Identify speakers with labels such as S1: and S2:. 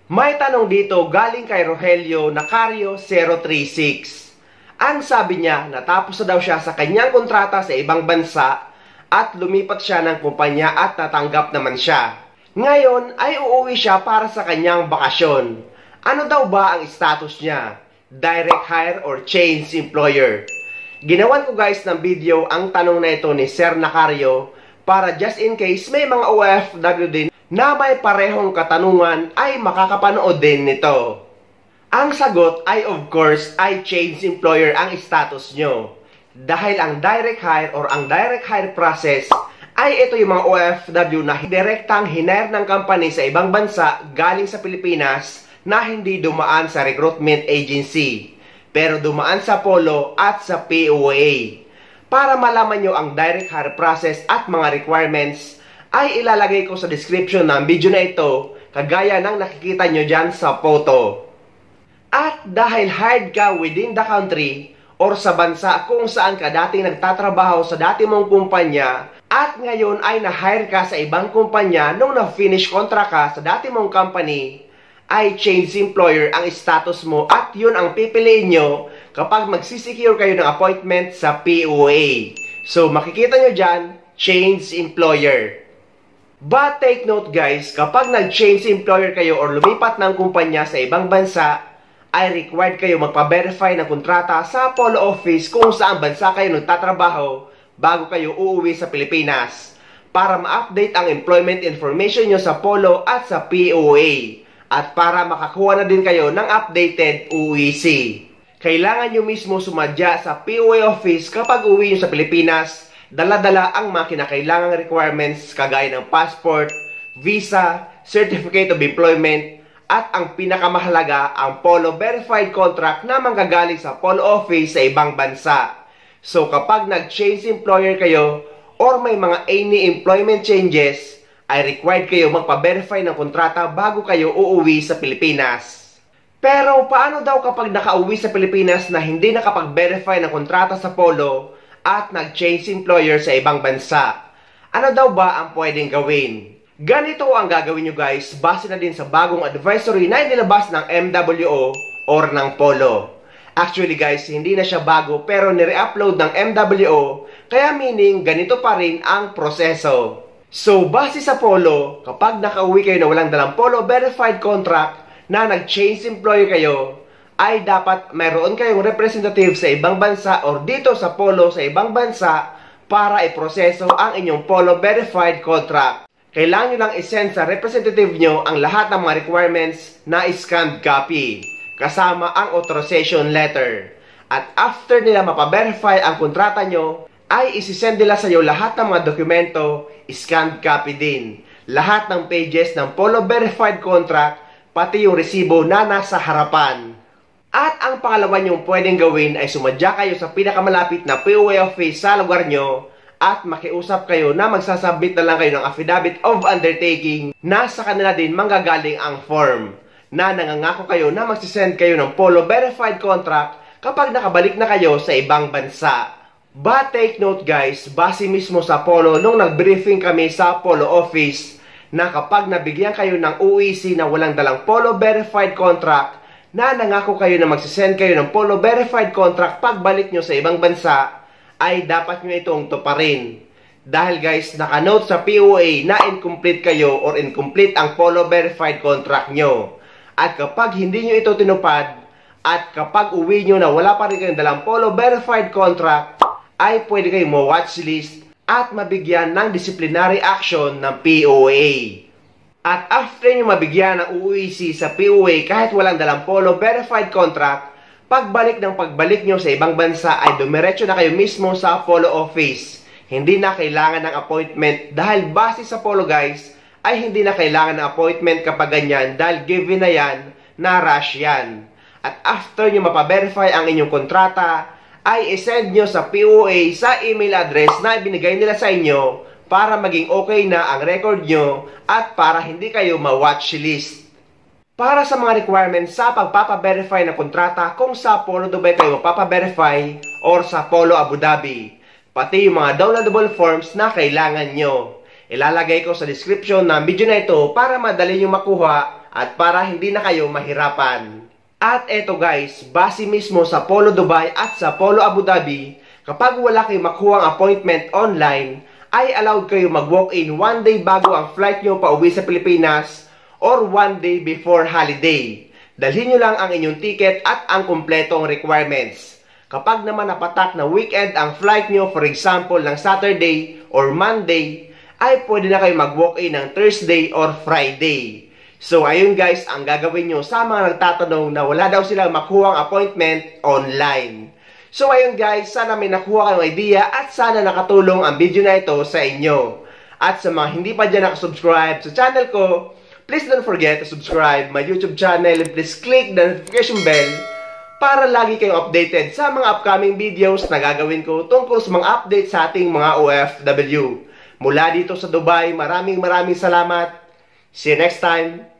S1: May tanong dito galing kay Rogelio Nacario 036. Ang sabi niya, natapos na daw siya sa kanyang kontrata sa ibang bansa at lumipat siya ng kumpanya at natanggap naman siya. Ngayon ay uuwi siya para sa kanyang bakasyon. Ano daw ba ang status niya? Direct hire or change employer? Ginawan ko guys ng video ang tanong na ito ni Sir Nacario para just in case may mga OFW din na may parehong katanungan ay makakapanood din nito. Ang sagot ay of course ay change employer ang status nyo. Dahil ang direct hire or ang direct hire process ay ito yung mga OFW na direktang hinire ng company sa ibang bansa galing sa Pilipinas na hindi dumaan sa recruitment agency pero dumaan sa Polo at sa POA. Para malaman nyo ang direct hire process at mga requirements ay ilalagay ko sa description ng video na ito kagaya ng nakikita nyo dyan sa photo. At dahil hired ka within the country or sa bansa kung saan ka dating nagtatrabaho sa dati mong kumpanya at ngayon ay na-hire ka sa ibang kumpanya nung na-finish contract ka sa dati mong company, ay change employer ang status mo at yun ang pipiliin nyo kapag magsisecure kayo ng appointment sa POA. So makikita nyo dyan, change employer. But take note guys, kapag nag-change employer kayo or lumipat ng kumpanya sa ibang bansa, ay required kayo magpa-verify ng kontrata sa Polo Office kung saan bansa kayo nagtatrabaho bago kayo uuwi sa Pilipinas para ma-update ang employment information nyo sa Polo at sa POA at para makakuha na din kayo ng updated UEC. Kailangan nyo mismo sumadya sa POA Office kapag uwi nyo sa Pilipinas. Dala-dala ang mga kinakailangang requirements kagaya ng passport, visa, certificate of employment, at ang pinakamahalaga, ang Polo Verified Contract na manggagaling sa Polo Office sa ibang bansa. So kapag nag-change employer kayo or may mga any employment changes, ay required kayo magpa-verify ng kontrata bago kayo uuwi sa Pilipinas. Pero paano daw kapag nakauwi sa Pilipinas na hindi nakapag-verify ng kontrata sa Polo at nag-change employer sa ibang bansa? Ano daw ba ang pwedeng gawin? Ganito ang gagawin nyo guys, base na din sa bagong advisory na inilabas ng MWO or ng Polo. Actually guys, hindi na siya bago pero nire-upload ng MWO, kaya meaning ganito pa rin ang proseso. So base sa Polo, kapag nakauwi kayo na walang dalang Polo Verified Contract na nag-change employer kayo, ay dapat mayroon kayong representative sa ibang bansa or dito sa Polo sa ibang bansa para iproseso ang inyong Polo Verified Contract. Kailangan nyo lang isend sa representative nyo ang lahat ng mga requirements na scanned copy, kasama ang authorization letter. At after nila mapaverify ang kontrata nyo, ay isisend nila sa iyo lahat ng mga dokumento, scanned copy din. Lahat ng pages ng Polo Verified Contract, pati yung resibo na nasa harapan. At ang pangalawa nyong pwedeng gawin ay sumadya kayo sa pinakamalapit na POA office sa lugar nyo at makiusap kayo na magsasubmit na lang kayo ng affidavit of undertaking na sa kanila din manggagaling ang form na nangangako kayo na magsisend kayo ng Polo Verified Contract kapag nakabalik na kayo sa ibang bansa. But take note guys, base mismo sa Polo nung nag-briefing kami sa Polo office na kapag nabigyan kayo ng UEC na walang dalang Polo Verified Contract, na nangako kayo na magsisend kayo ng Polo Verified Contract pagbalik nyo sa ibang bansa, ay dapat nyo itong tuparin. Dahil guys, nakanote sa POA na incomplete kayo or incomplete ang Polo Verified Contract nyo. At kapag hindi nyo ito tinupad, at kapag uwi nyo na wala pa rin kayong dalang Polo Verified Contract, ay pwede kayong ma-watchlist at mabigyan ng disciplinary action ng POA. At after nyo mabigyan ng UEC sa POA kahit walang dalang Polo Verified Contract, pagbalik nyo sa ibang bansa ay dumiretso na kayo mismo sa Polo Office. Hindi na kailangan ng appointment dahil base sa Polo guys, ay hindi na kailangan ng appointment kapag ganyan dahil given na yan, na rush yan. At after nyo mapaverify ang inyong kontrata, ay isend nyo sa POA sa email address na ibinigay nila sa inyo para maging okay na ang record nyo at para hindi kayo ma-watchlist. Para sa mga requirements sa pagpapaverify ng kontrata kung sa Polo Dubai kayo mapapaverify or sa Polo Abu Dhabi, pati yung mga downloadable forms na kailangan nyo. Ilalagay ko sa description ng video na ito para madali nyo makuha at para hindi na kayo mahirapan. At eto guys, base mismo sa Polo Dubai at sa Polo Abu Dhabi, kapag wala kayong makuhang appointment online, ay allowed kayo mag-walk-in 1 day bago ang flight nyo pauwi sa Pilipinas or 1 day before holiday. Dalhin nyo lang ang inyong ticket at ang kumpletong requirements. Kapag naman napatak na weekend ang flight nyo, for example ng Saturday or Monday, ay pwede na kayo mag-walk-in ng Thursday or Friday. So ayun guys, ang gagawin nyo sa mga nagtatanong na wala daw silang makuhang appointment online. So ayun guys, sana may nakuha kayong idea at sana nakatulong ang video na ito sa inyo. At sa mga hindi pa dyan nakasubscribe sa channel ko, please don't forget to subscribe my YouTube channel and please click the notification bell para lagi kayong updated sa mga upcoming videos na gagawin ko tungkol sa mga update sa ating mga OFW. Mula dito sa Dubai, maraming salamat. See you next time.